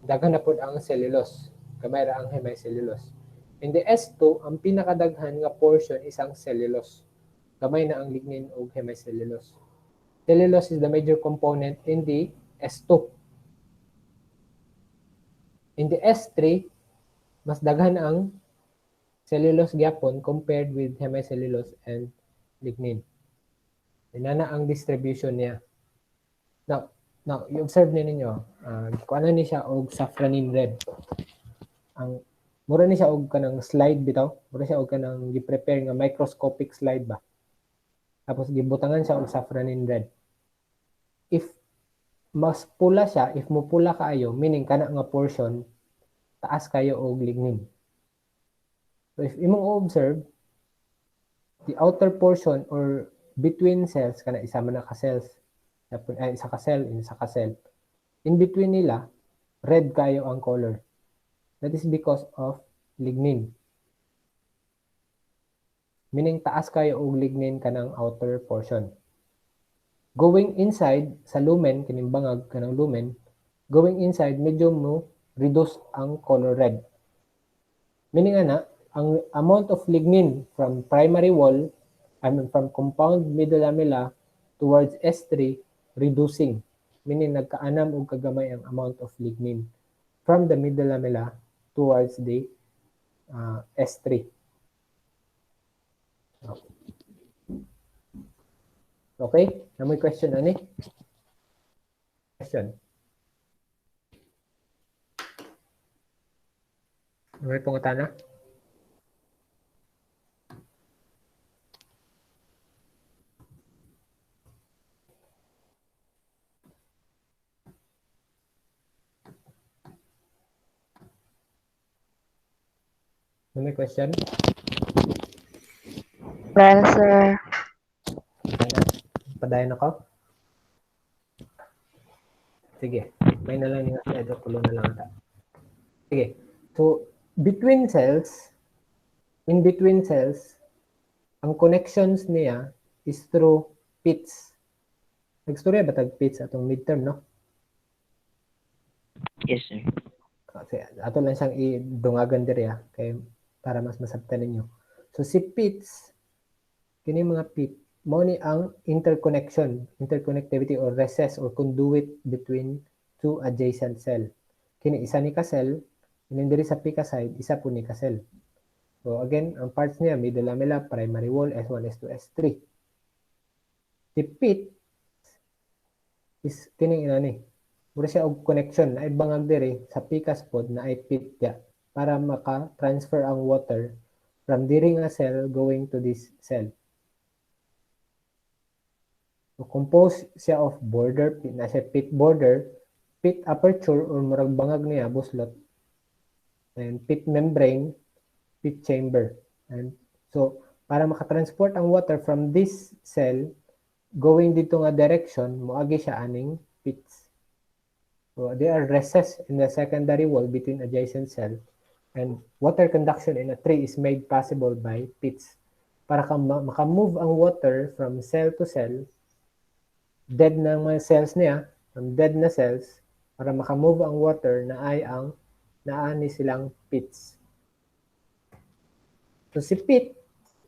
daghan na pod ang cellulose. Gamay ra ang hemicellulose. In the S2, ang pinakadaghan nga portion isang cellulose. Gamay na ang lignin o hemicellulose. Cellulose is the major component in the S2. In the S3, mas daghan ang cellulose gyapon compared with hemicellulose and lignin. Inana ang distribution niya. Now, i-observe ninyo, kung ano ni siya og safranin red. Ang mura ni siya og kanang slide bitaw, mura siya og kanang gi-prepare nga microscopic slide ba. Tapos gibutangan siya og safranin red. If mas pula siya, if mo pula kaayo, meaning kana nga portion taas kayo og lignin. So if imong observe, the outer portion or between cells kana isa man ka cells, isa ka cell, isa ka cell. In between nila, red kayo ang color. That is because of lignin. Meaning taas kayo og lignin kanang outer portion. Going inside sa lumen, kining bangag kanang lumen, going inside medyo mo reduce ang color red. Meaning ana, ang amount of lignin from primary wall, from compound middle lamella towards S3 reducing. Meaning nagkaanam og kagamay ang amount of lignin from the middle lamella towards the S3. Okay? Na may question ani? Question. May pangutana? May question? Well, sir. Padayon ako? Sige. May na lang yung schedule. Tulo na lang ata. Sige. So, between cells, in between cells, ang connections niya is through pits. Nagstorya ba tag pits atong midterm, no? Yes, sir. Kasi ato lang siyang idungagan diri kay para mas masabtan ninyo. So si pits, kini mga pit, mao ni ang interconnectivity or recess or conduit between two adjacent cell. Kini isa ni ka cell, kini diri sa pika side, isa po ni ka cell. So again, ang parts niya middle lamella, primary wall, S1, S2, S3. Si pit is kining inani. Mura siya og connection na ibangag diri sa pikas pod na ay pit ya para maka-transfer ang water from diri nga cell going to this cell. So compose siya of border, na siya pit border, pit aperture or murag bangag niya buslot, and pit membrane, pit chamber. And so para maka-transport ang water from this cell going dito nga direction, moagi siya aning pits. So they are recessed in the secondary wall between adjacent cells, and water conduction in a tree is made possible by pits. Para maka-move ang water from cell to cell, dead na mga cells niya, from dead na cells, para maka-move ang water na ay ang naani silang pits. So si pit,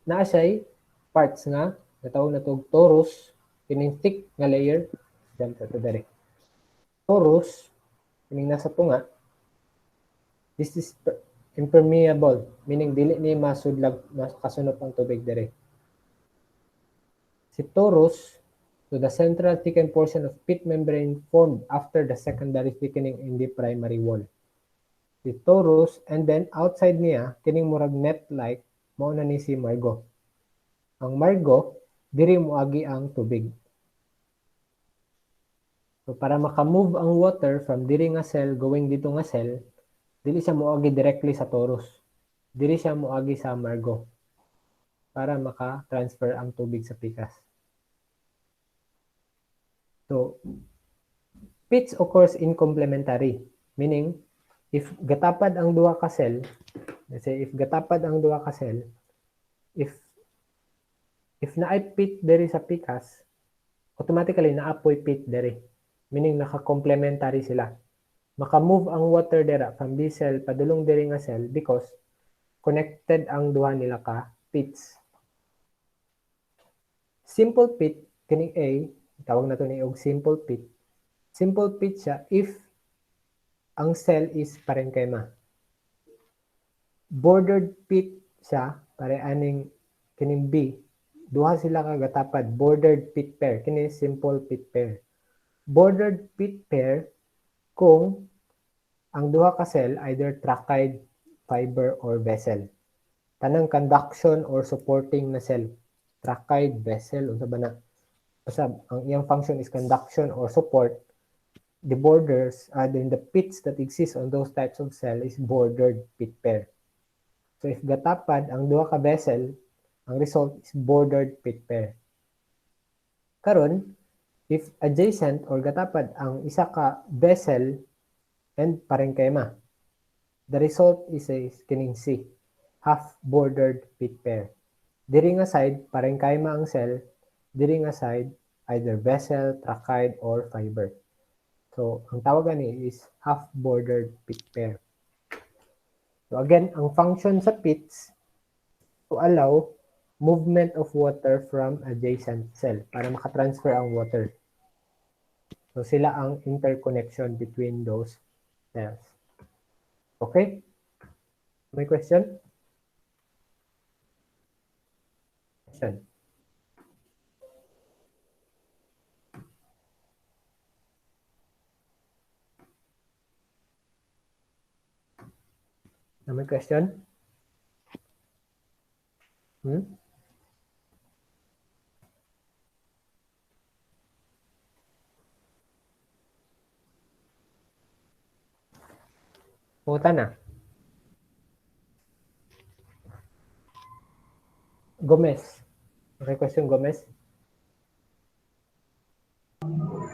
naa siya'y parts nga, natawag na itong torus, kining thick nga layer, dyan ito direct. Torus, kining nasa tunga, this is impermeable, meaning dili ni masudlag, kasunod ang tubig dire. Si torus, so the central thickened portion of pit membrane formed after the secondary thickening in the primary wall. Si torus, and then outside niya, kining murag net-like, mauna ni si margo. Ang margo, diri moagi ang tubig. So para maka-move ang water from diri nga cell going dito nga cell, dili siya moagi directly sa torus. Diri siya moagi sa margo para maka-transfer ang tubig sa pikas. So pits occurs in complementary, meaning if gatapad ang duha ka cell, let's say if gatapad ang duha ka cell, if naay pit diri sa pikas, automatically naapoy pit diri. Meaning naka-complementary sila. Maka-move ang water dira from this cell padulong diri nga cell because connected ang duha nila ka pits. Simple pit kining A, tawag na to ni og simple pit. Simple pit siya if ang cell is parenkayma. Bordered pit siya pare aning kining B. Duha sila kagatapad, bordered pit pair, kini simple pit pair. Bordered pit pair kung ang duha ka cell either trachyte, fiber or vessel. Tanang conduction or supporting na cell, trachyte, vessel unsa ba na? Basta ang iyang function is conduction or support. The borders, then the pits that exist on those types of cell is bordered pit pair. So if gatapad ang duha ka vessel, ang result is bordered pit pair. Karon, if adjacent or gatapad ang isa ka vessel and parenkayma, the result is a kining C, half bordered pit pair. Diri nga side parenkayma ang cell, diri nga side either vessel, trachyte or fiber. So, ang tawagan ni is half-bordered pit pair. So, again, ang function sa pits to allow movement of water from adjacent cell para makatransfer ang water. So, sila ang interconnection between those cells. Okay? May question? Question? May question? Punta na. Gomez. Okay, question, Gomez?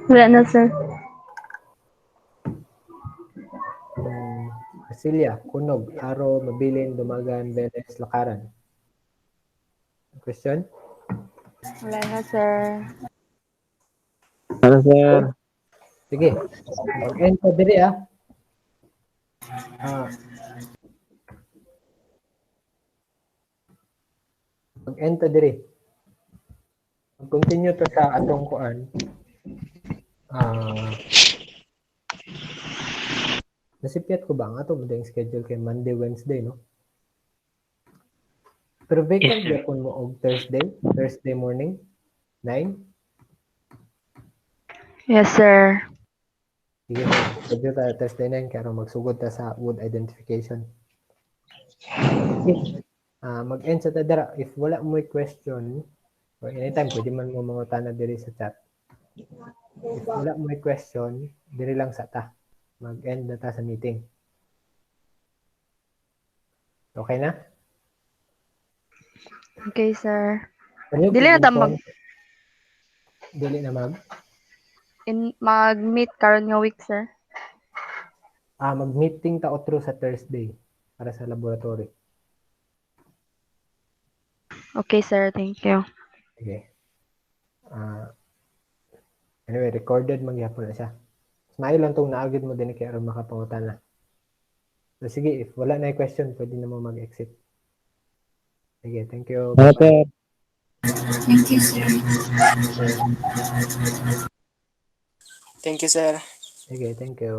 Wala na, sir. Cecilia, Kunog, Aro, Mabilin, Dumagan, Benes, Lakaran. Question? Wala na, sir. Hello, sir. Sige. Mag-end pa diri Mag-end ta diri. Mag-continue to sa atong kuan. Nasipyat ko ba ang ato madayang schedule kay Monday, Wednesday, no? Pero vacant Yes, sir. gyapon mo og Thursday morning, 9? Yes, sir. Sige, schedule ta Thursday 9 kaya magsugod ta sa wood identification. Okay. Mag-end sa tadara. If wala mo question, or anytime, pwede man mo mangutana diri sa chat. If wala mo question, diri lang sa ta. Mag-end na ta sa meeting. Okay na? Okay, sir. Ano Dili na ta Dili na, ma'am? mag-meet karon nga week, sir. Mag-meeting ta otro sa Thursday para sa laboratory. Okay, sir. Thank you. Okay. Anyway, recorded mangyapon na siya. Smile lang tong naagid mo din kaya aron makapangutan na. So, sige, if wala na question, pwede na mo mag-exit. Sige, thank you. Bye-bye. Thank you, sir. Thank you, sir. Sige, thank you.